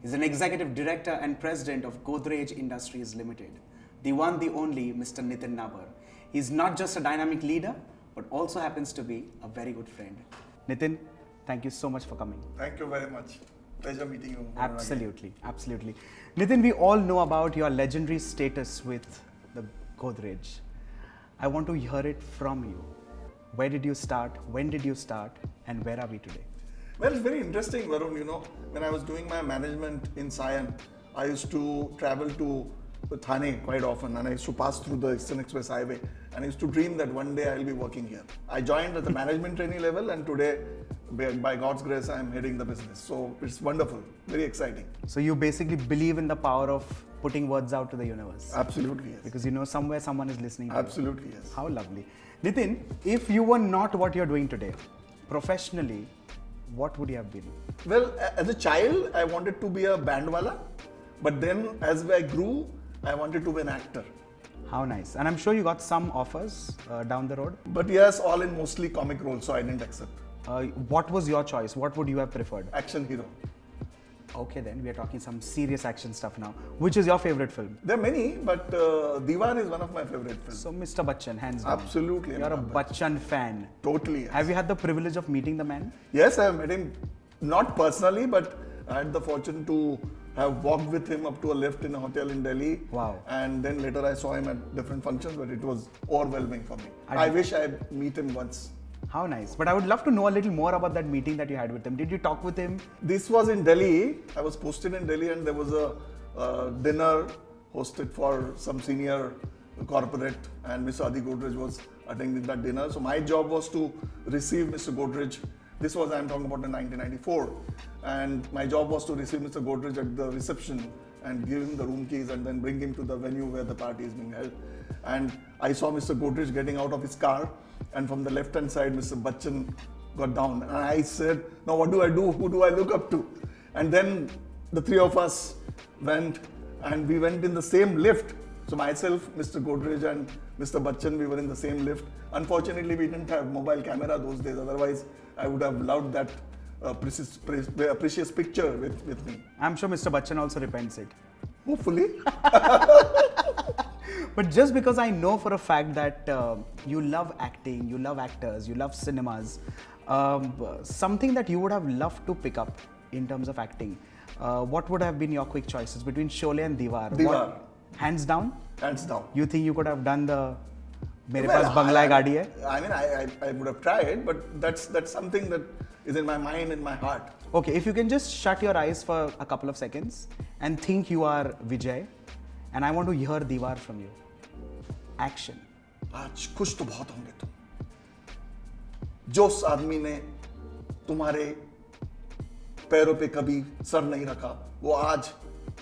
He's an executive director and president of Godrej Industries Limited. The one, the only, Mr. Nitin Nabar. He's not just a dynamic leader, but also happens to be a very good friend. Nitin, thank you so much for coming. Thank you very much. Pleasure meeting you. Absolutely, absolutely. Nitin, we all know about your legendary status with the Godrej. I want to hear it from you. Where did you start? When did you start? And where are we today? Well, it's very interesting, Varun. You know, when I was doing my management in Sion, I used to travel to Thane quite often, and I used to pass through the Eastern Express Highway, and I used to dream that one day I'll be working here. I joined at the management trainee level, and today, by God's grace, I'm heading the business. So it's wonderful, very exciting. So you basically believe in the power of putting words out to the universe. Absolutely, yes. Because you know somewhere someone is listening to you. Absolutely, yes. How lovely. Nitin, if you were not what you're doing today, professionally, what would you have been? Well, as a child, I wanted to be a bandwala, but then as I grew, I wanted to be an actor. How nice. And I'm sure you got some offers down the road. But yes, all in mostly comic roles, so I didn't accept. What was your choice? What would you have preferred? Action hero. Okay, then we are talking some serious action stuff now. Which is your favorite film? There are many, but Diwar is one of my favorite films. So, Mr. Bachchan, hands down. Absolutely. You're a Bachchan fan. Totally. Yes. Have you had the privilege of meeting the man? Yes, I have met him, not personally, but I had the fortune to have walked with him up to a lift in a hotel in Delhi. Wow. And then later I saw him at different functions, but it was overwhelming for me. I wish I'd meet him once. How nice. But I would love to know a little more about that meeting that you had with him. Did you talk with him? This was in Delhi. I was posted in Delhi, and there was a dinner hosted for some senior corporate, and Mr. Adi Godrej was attending that dinner. So my job was to receive Mr. Godrej. This was, I'm talking about in 1994. And my job was to receive Mr. Godrej at the reception and give him the room keys and then bring him to the venue where the party is being held. And I saw Mr. Godrej getting out of his car, and from the left hand side, Mr. Bachchan got down. And I said, now what do I do? Who do I look up to? And then the three of us went, and we went in the same lift. So myself, Mr. Godrej and Mr. Bachchan, we were in the same lift. Unfortunately, we didn't have mobile camera those days. Otherwise, I would have loved that precious picture with me. I'm sure Mr. Bachchan also repents it. Hopefully. But just because I know for a fact that you love acting, you love actors, you love cinemas, something that you would have loved to pick up in terms of acting, what would have been your quick choices between Sholay and Diwar? Diwar. Hands down? Hands down. You think you could have done the Mere paas bangla hai gaadi hai? I mean, I would have tried, but that's something that is in my mind, in my heart. Okay, if you can just shut your eyes for a couple of seconds and think you are Vijay, and I want to hear Diwar from you. Action. आज खुश तो बहुत होंगे तुम, जिस आदमी ने तुम्हारे पैरों पे कभी सर नहीं रखा, वो आज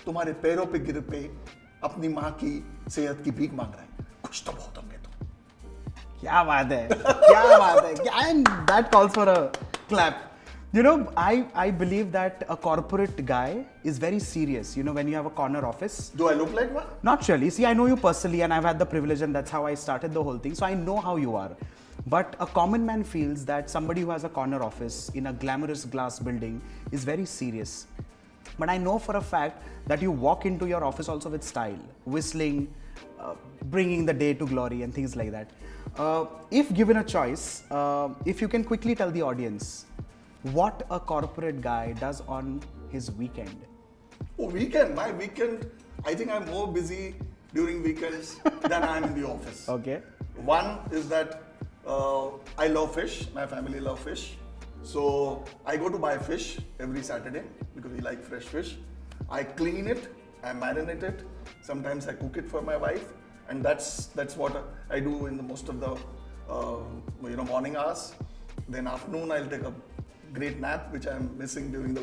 तुम्हारे पैरों पे गिर पे अपनी माँ की सेहत की भीख मांग रहा है. खुश तो बहुत होंगे तुम. क्या बात है, क्या बात है. And that calls for a clap. You know, I believe that a corporate guy is very serious, you know, when you have a corner office. Do I look like one? Not really. See, I know you personally and I've had the privilege, and that's how I started the whole thing. So I know how you are. But a common man feels that somebody who has a corner office in a glamorous glass building is very serious. But I know for a fact that you walk into your office also with style, whistling, bringing the day to glory and things like that. If given a choice, if you can quickly tell the audience what a corporate guy does on his weekend. Oh, weekend? My weekend, I think I'm more busy during weekends than I'm in the office. Okay. One is that I love fish, my family love fish. So I go to buy fish every Saturday because we like fresh fish. I clean it, I marinate it, sometimes I cook it for my wife, and that's what I do in the most of the morning hours. Then afternoon I'll take a great nap, which I'm missing during the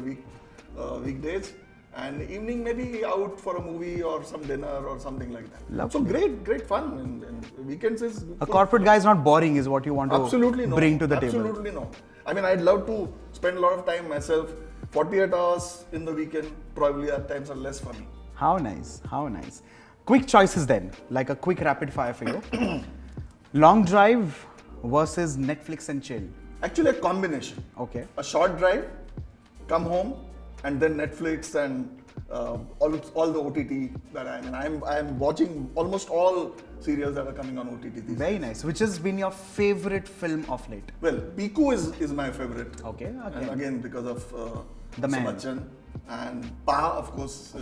weekdays, and evening maybe out for a movie or some dinner or something like that. Lovely. So great fun, and weekends is A corporate guy is not boring, is what you want to absolutely no. bring to the table. Absolutely no. I mean, I'd love to spend a lot of time myself. 48 hours in the weekend probably at times are less for me. How nice, how nice. Quick choices then, like a quick rapid fire for you. Long drive versus Netflix and chill. Actually, a combination. Okay. A short drive, come home, and then Netflix and all the OTT that I'm watching almost all serials that are coming on OTT these Very days. nice. Which has been your favorite film of late? Well, Piku is my favorite. Okay, And again, because of The man. Subhachan and Pa, of course.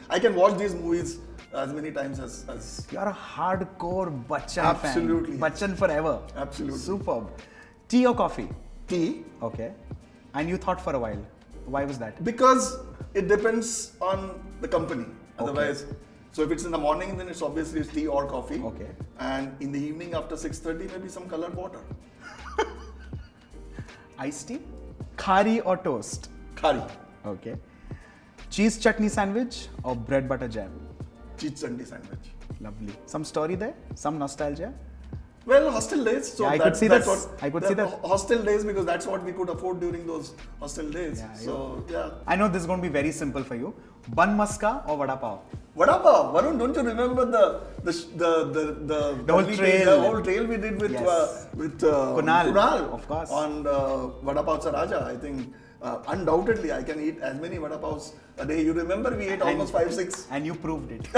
I can watch these movies as many times as You're a hardcore Bachchan Absolutely. fan. Bachchan forever. Absolutely. Superb. Tea or coffee? tea. Okay. And you thought for a while. Why was that? Because it depends on the company. Otherwise, so if it's in the morning, then it's obviously tea or coffee. Okay. And in the evening after 6:30, maybe some colored water. Iced tea? Khari or toast? Khari. Okay. Cheese chutney sandwich or bread butter jam? Cheese chutney sandwich. Lovely. Some story there? Some nostalgia? Well, hostel days. So Yeah, I could see that's that. what I could see that. Hostel days, because that's what we could afford during those hostel days. Yeah, So yeah. I know this is going to be very simple for you. Bun maska or vada pav? Vada pav. Varun, don't you remember the whole early trail. days, the whole trail we did with Yes. Kunal, of course. on Vada Pav Sa Raja. I think undoubtedly I can eat as many vada pavs a day. You remember we ate almost 5-6. And you proved it.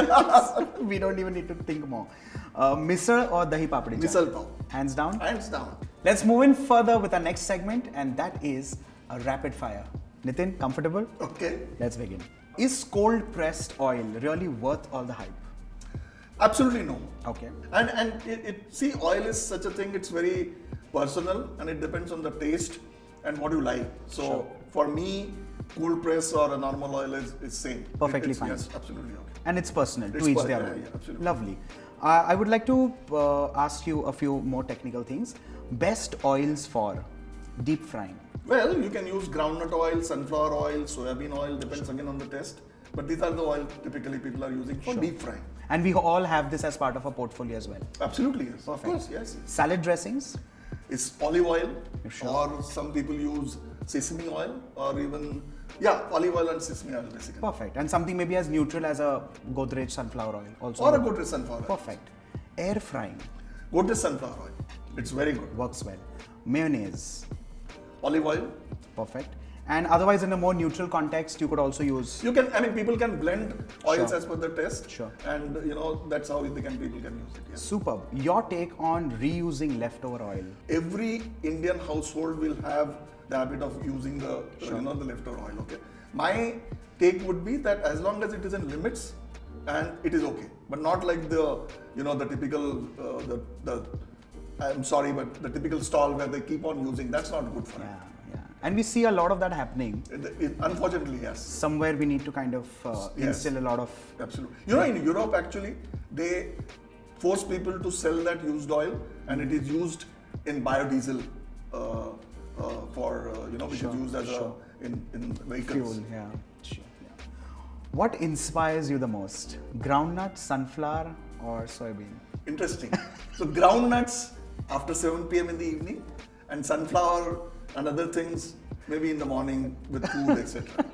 We don't even need to think more. Misal or dahi papdi? Misal pav. Hands down. Hands down. Let's move in further with our next segment, and that is a rapid fire. Nitin, comfortable? Okay. Let's begin. Is cold pressed oil really worth all the hype? Absolutely no. Okay. And see, oil is such a thing. It's very personal, and it depends on the taste and what you like. So Sure. for me, cold press or a normal oil is same. Perfectly It's- fine. Yes, absolutely okay. And it's personal, It's to each per- their yeah, own. yeah, absolutely. Lovely. I would like to ask you a few more technical things. Best oils for deep frying? Well, you can use groundnut oil, sunflower oil, soybean oil, depends again on the taste. But these are the oil typically people are using for deep frying. And we all have this as part of our portfolio as well. Absolutely, yes. Of course, yes. Salad dressings? It's olive oil, Sure. or some people use sesame oil, or even, olive oil and sesame oil basically. Perfect. And something maybe as neutral as a Godrej sunflower oil also. Or a Godrej sunflower oil. Perfect. Air frying Godrej sunflower oil. It's very good. works well. Mayonnaise? Olive oil. Perfect. And otherwise, in a more neutral context, you could also use. You can, people can blend oils Sure. as per their taste. Sure. And that's how people can use it. Yes. Superb. Your take on reusing leftover oil? Every Indian household will have the habit of using the the leftover oil. Okay. My take would be that as long as it is in limits, and it is okay, but not like the typical I'm sorry, but the typical stall where they keep on using. That's not good for it. Yeah. And we see a lot of that happening. Unfortunately, yes. Somewhere we need to kind of Yes. instill a lot of. Absolutely. In Europe, actually, they force people to sell that used oil, and it is used in biodiesel which Sure, is used as sure. in vehicles. Fuel, yeah. Sure, yeah. What inspires you the most? Groundnut, sunflower, or soybean? Interesting. So groundnuts after 7 p.m. in the evening, and sunflower and other things maybe in the morning with food, etc.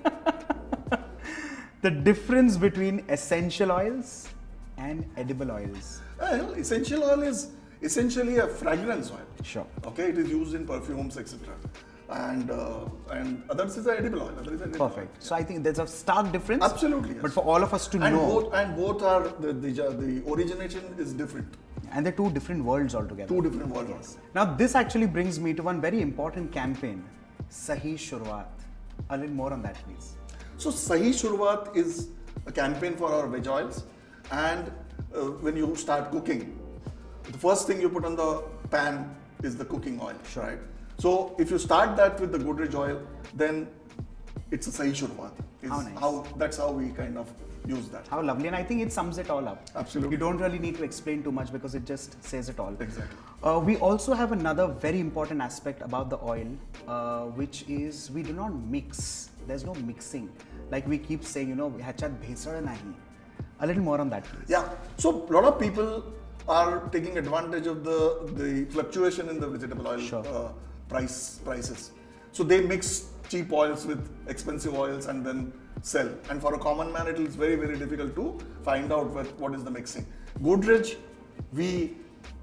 The difference between essential oils and edible oils? Well, essential oil is essentially a fragrance oil. Sure. Okay, it is used in perfumes, etc. And others is a edible oil. Perfect. So I think there's a stark difference. Absolutely. Yes. But for all of us to and know. both are the origination is different. And they're two different worlds altogether. Two different worlds. Now, this actually brings me to one very important campaign, Sahi Shuruaat. A little more on that, please. So, Sahi Shuruaat is a campaign for our veg oils, and when you start cooking, the first thing you put on the pan is the cooking oil, Sure. right? So, if you start that with the Godrej oil, then it's a Sahi Shuruaat. How nice. That's how we kind of use that. How lovely. And I think it sums it all up. Absolutely. You don't really need to explain too much because it just says it all. Exactly. We also have another very important aspect about the oil, which is we do not mix. There's no mixing. Like we keep saying, hachat bhesad nahi. A little more on that, please. Yeah. So, a lot of people are taking advantage of the fluctuation in the vegetable oil Sure. prices. So, they mix cheap oils with expensive oils and then sell. And for a common man, it is very, very difficult to find out what is the mixing. Godrej, we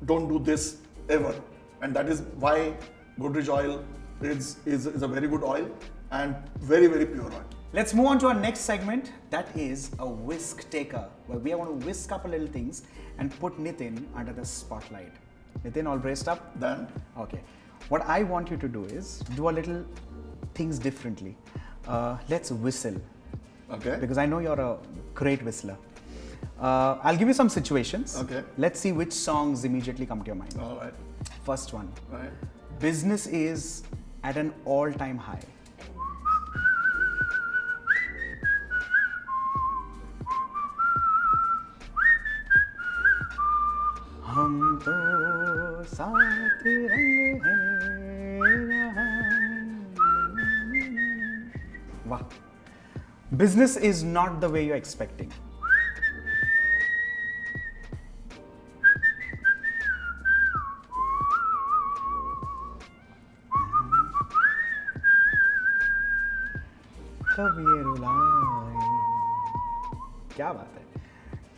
don't do this ever. And that is why Godrej oil is a very good oil and very, very pure oil. Let's move on to our next segment. That is a whisk taker, where we are going to whisk up a little things and put Nitin under the spotlight. Nitin, all braced up? Then, Okay. What I want you to do is do a little things differently. Let's whistle, okay. because I know you're a great whistler. I'll give you some situations. Okay. Let's see which songs immediately come to your mind. All right. First one. Right. Business is at an all-time high. हम तो साथ रंग हैं वाह. Business is not the way you're expecting. कभी ये रुलाए. क्या बात है.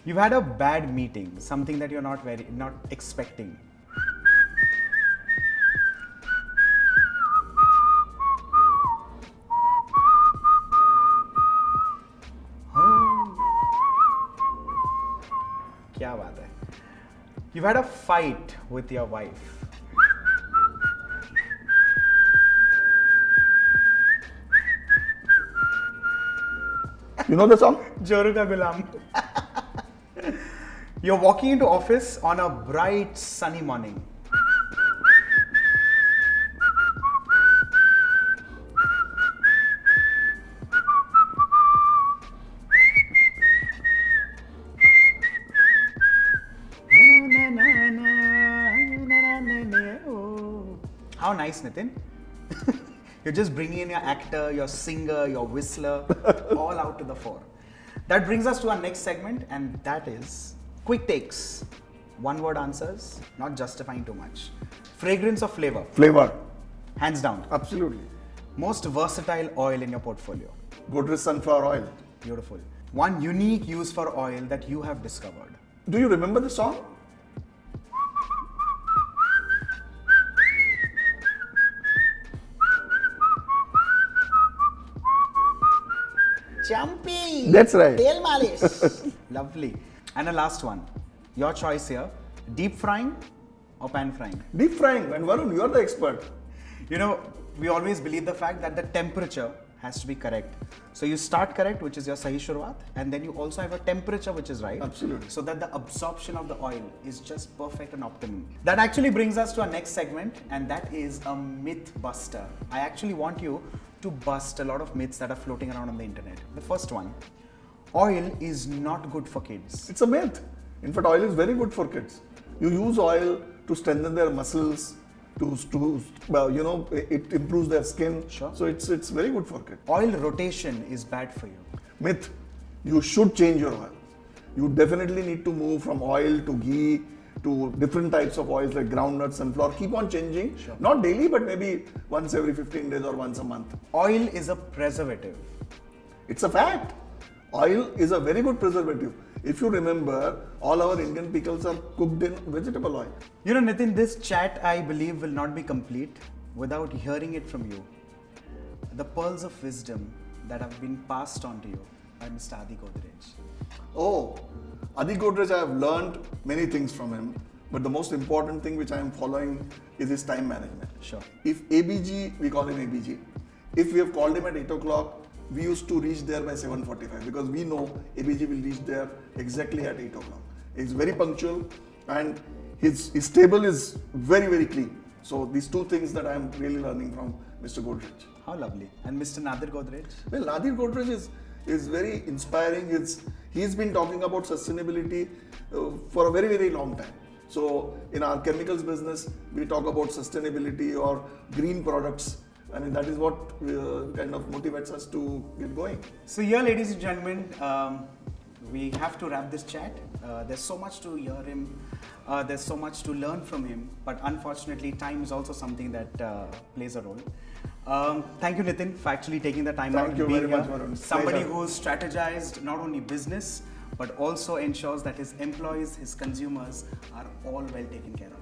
You've had a bad meeting, something that you're not expecting. क्या बात है. You've had a fight with your wife. You know the song? Joru ka gulam. You're walking into office on a bright sunny morning. How nice, Nitin. You're just bringing in your actor, your singer, your whistler, all out to the fore. That brings us to our next segment, and that is quick takes. One word answers, not justifying too much. Fragrance or flavor? Flavor. Hands down. Absolutely. Most versatile oil in your portfolio? Godrej sunflower oil. Beautiful. One unique use for oil that you have discovered? Do you remember the song? Jumpy! That's right. Tail malish. Lovely. And a last one. Your choice here. Deep frying or pan frying? Deep frying. And Varun, you are the expert. You know, we always believe the fact that the temperature has to be correct. So you start correct, which is your sahi shuruat, and then you also have a temperature which is right. Absolutely. So that the absorption of the oil is just perfect and optimum. That actually brings us to our next segment, and that is a myth buster. I actually want you to bust a lot of myths that are floating around on the internet. The first one, oil is not good for kids. It's a myth. In fact, oil is very good for kids. You use oil to strengthen their muscles, it improves their skin. Sure. So it's very good for kids. Oil rotation is bad for you. Myth. You should change your oil. You definitely need to move from oil to ghee to different types of oils like groundnuts, sunflower. Keep on changing. Sure. Not daily, but maybe once every 15 days or once a month. Oil is a preservative. It's a fact. Oil is a very good preservative. If you remember, all our Indian pickles are cooked in vegetable oil. You know, Nitin, this chat, I believe, will not be complete without hearing it from you. The pearls of wisdom that have been passed on to you by Mr. Adi Godrej. Oh, Adi Godrej, I have learned many things from him, but the most important thing which I am following is his time management. Sure. If ABG, we call him ABG. If we have called him at 8 o'clock, we used to reach there by 7:45 because we know ABG will reach there exactly at 8 o'clock. He's very punctual and his table is very, very clean. So these two things that I am really learning from Mr. Godrej. How lovely. And Mr. Nadir Godrej? Well, Nadir Godrej is very inspiring. He's been talking about sustainability for a very, very long time. So in our chemicals business, we talk about sustainability or green products. I mean, that is what kind of motivates us to get going. So here, ladies and gentlemen, we have to wrap this chat. There's so much to hear him. There's so much to learn from him. But unfortunately, time is also something that plays a role. Thank you, Nitin, for actually taking the time out. Thank you very much, Varun. Somebody Pleasure. who's strategized not only business, but also ensures that his employees, his consumers are all well taken care of.